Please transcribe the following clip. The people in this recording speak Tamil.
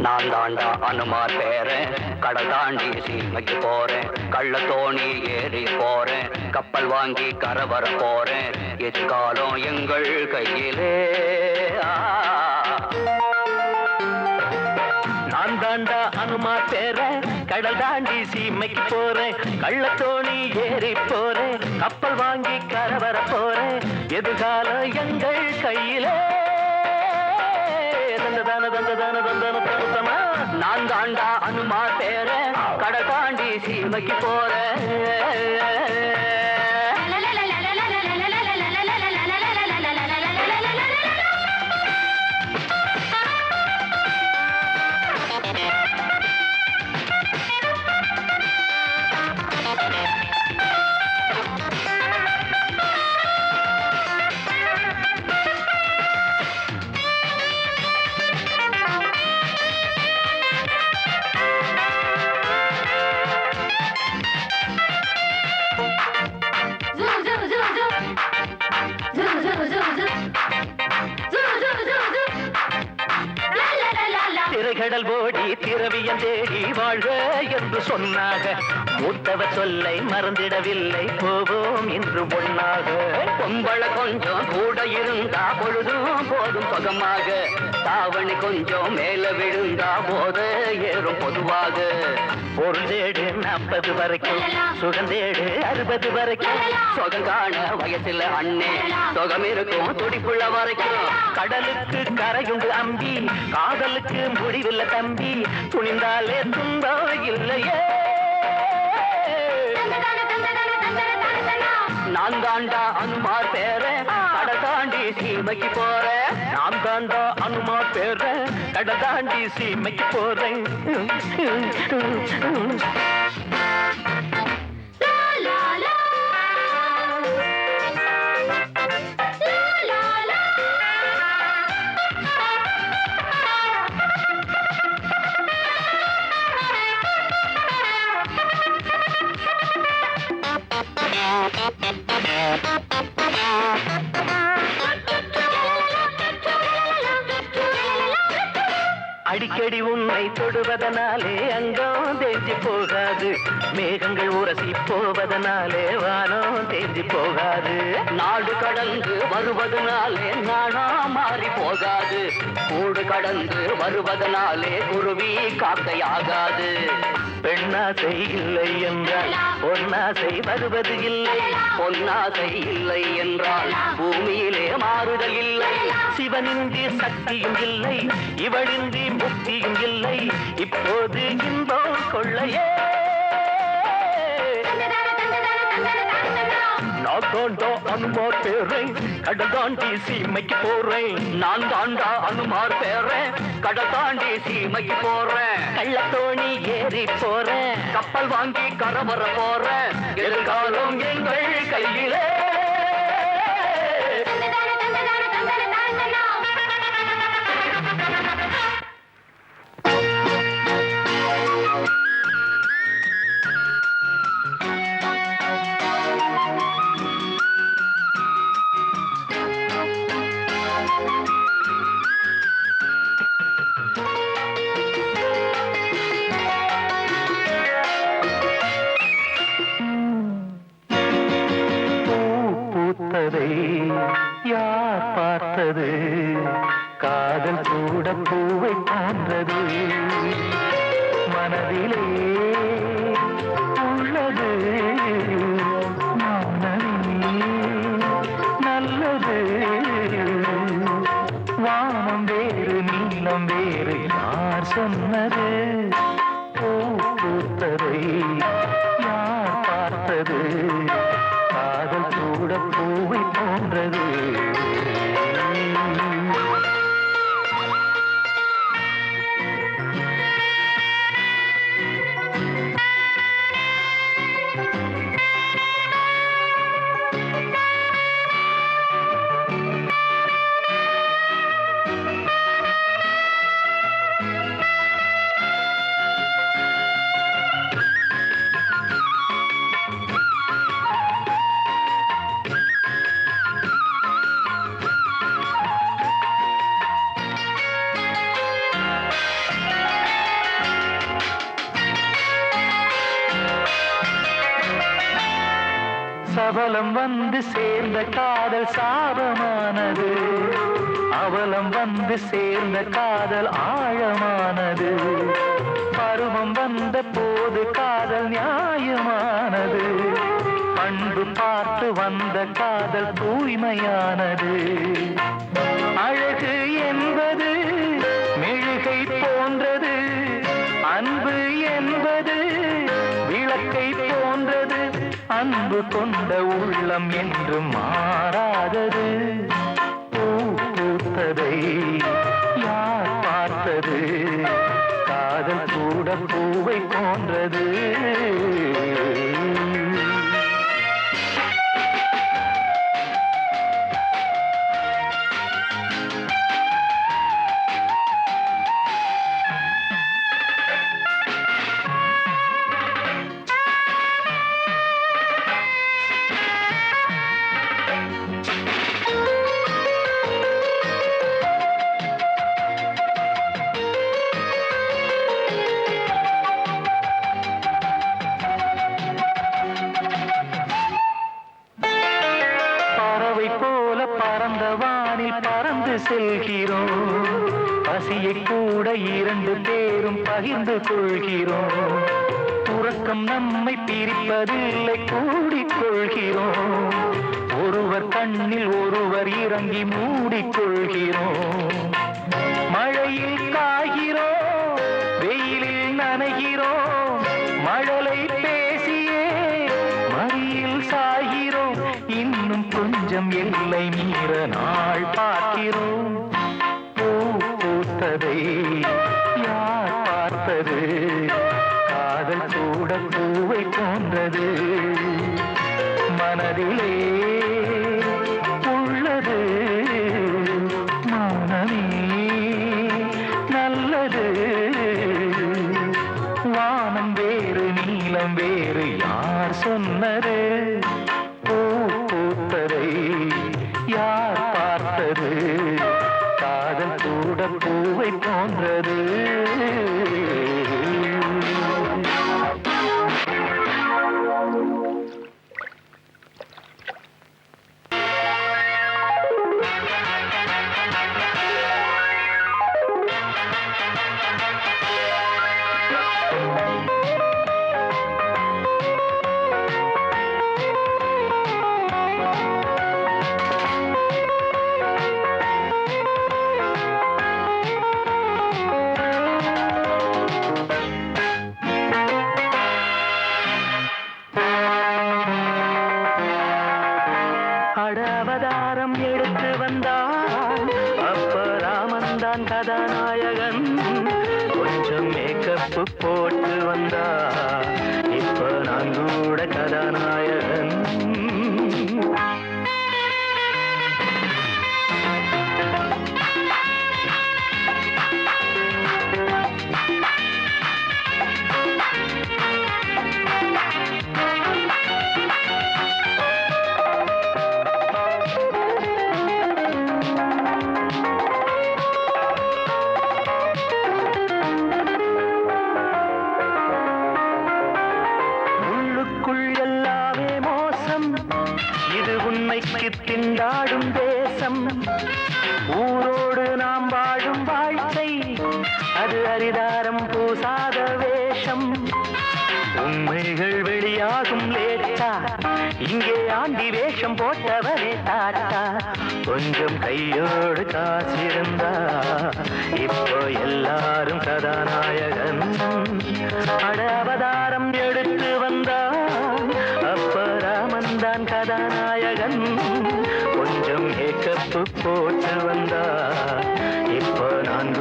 நான் தாண்டா அனுமார் பேரன், கடல் தாண்டி சீமைக்கு போறேன், கள்ள தோணி ஏறி போறேன், கப்பல் வாங்கி கரை வர போறேன், எதிர்காலம் எங்கள் கையிலே. நான் தாண்டா அனுமார் பேரன், கடல் தாண்டி சீமைக்கு போறேன், கள்ள தோணி ஏறி போறேன், கப்பல் வாங்கி கரை வர போறேன், எதிர்காலம் எங்கள் கையிலே. நான் தாண்டா அனுமார் பேரன், கடல் தாண்டி சீமைக்கு போறேன். திரைகடல் ஓடி திரவியம் தேடி வாழ்க என்று சொன்னாக, மூத்தவர் சொல்லை மறந்திடவில்லை, போவோம் என்று ஒன்னாக. பொம்பள கொஞ்சம் கூட இருந்தா பொழுதும் போதும் சுகமாக, தாவணி கொஞ்சம் மேல விழுந்தா போத ஏறும் பொதுவாக. பொருளேடு 40 வரைக்கும், சுகந்தேடு 60 வரைக்கும், சுகங்கான வயசுல அண்ணே சுகம் இருக்கும் துடிப்புள்ள வரைக்கும். கடலுக்கு கரையுண்டு அம்பி, காதலுக்கு முடிவில்ல தம்பி, துணிந்தாலே துன்பம் இல்லையே. நான் தாண்டா அனுமார் பேரன், கடல் தாண்டி சீமைக்கு போறேன். நான் தாண்டா அனுமார் பேரன், கடல் தாண்டி சீமைக்கு போறேன். அடிக்கடி உன்னை தொடுவதனாலே அங்கம் தேஞ்சி போகாது, மேகங்கள் உரசி போவதனாலே வானம் தேஞ்சி போகாது. நாடு கடந்து வருவதனாலே நானா மாறி போகாது, கூடு கடந்து வருவதனாலே குருவி காக்கையாகாது. பெண்ணாசை இல்லை என்றால் பொன்னாசை வருவது இல்லை, பொன்னாசை இல்லை என்றால் பூமியிலே மாறுதல் இல்லை. சிவனின்றி சக்தியும் இல்லை, இவளின்றி முக்தியும் இல்லை, இப்போது இன்பம் கொள்ளையே. நான் தாண்டா அனுமார் பேரன், கடல் தாண்டி சீமைக்கு போறேன். நான் தாண்டா அனுமார் பேரன், கடல் தாண்டி சீமைக்கு போறேன், கள்ளத்தோணி ஏறி போறேன், கப்பல் வாங்கி கரை வர போறேன், எதிர்காலம் எங்கள் கையிலே. யார் பார்த்தது, காதல் கூட பூவை போன்றது, மனதிலே உள்ளது மௌனமே நல்லது. வானம் வேறு நீளம் வேறு யார் சொன்னது, பூ பூத்ததை யார் பார்த்தது, காதல் கூட பூவை போன்றது. அவலம் வந்து சேர்ந்த காதல் சாபமானது, அவலம் வந்து சேர்ந்த காதல் ஆழமானது, பருவம் வந்த போது காதல் நியாயமானது, பண்பு பார்த்து வந்த காதல் தூய்மையானது. அழகு என்பது மெழுகை போன்றது, அன்பு என்பது விளக்கை போன்றது, அன்பு கொண்ட உள்ளம் என்று மாறாதது. பூ பூத்ததை யார் பார்த்தது, காதல் கூட பூவை போன்றது. பறந்த வானில் பறந்து செல்கிறோம், பசியை கூட இரண்டு பேரும் பகிர்ந்து கொள்கிறோம், உறக்கம் நம்மை பிரிப்பதில்லை கூடிக்கொள்கிறோம், ஒருவர் கண்ணில் ஒருவர் இறங்கி மூடிக்கொள்கிறோம், மழையில் காய்கிறோம் வெயிலில் நனைகிறோம், மழலை பேசியே மடியில் சாகிறோம், இன்னும் கொஞ்சம் எல்லை மீற நாள் பார்க்கிறோம். பூ பூத்ததை யார் பார்த்தது, காதல் கூட பூவை போன்றது, மனதிலே உள்ளது மௌனமே நல்லது, வானம் வேறு நீலம் வேறு யார் சொன்னது, பூ பூத்ததை யார் பார்த்தது, காதல் கூட பூவை போன்றது. அவதாரம் எடுத்து வந்தான் அப்ப ராமன்தான் கதாநாயகன், கொஞ்சம் மேக்கப்பு போட்டு வந்தா இப்ப நான் கூட கதாநாயகன். இது உண்மைக்கு திண்டாடும் தேசம், ஊரோடு நாம் வாழும் வாழ்க்கை அது அரிதாரம் பூசாத வேஷம், உண்மைகள் வெளியாகும் லேட்டா இங்கே ஆண்டி வேஷம் போட்டவரே தாத்தா, கொஞ்சம் கையோடு காசிருந்தா இப்போ எல்லாரும் கதாநாயகன். அட அவதாரம் எடுத்து வந்தான் அப்ப ராமன்தான் கதாநாயகன், கொஞ்சம் மேக்கப்பு போட்டு வந்தா இப்போ நான்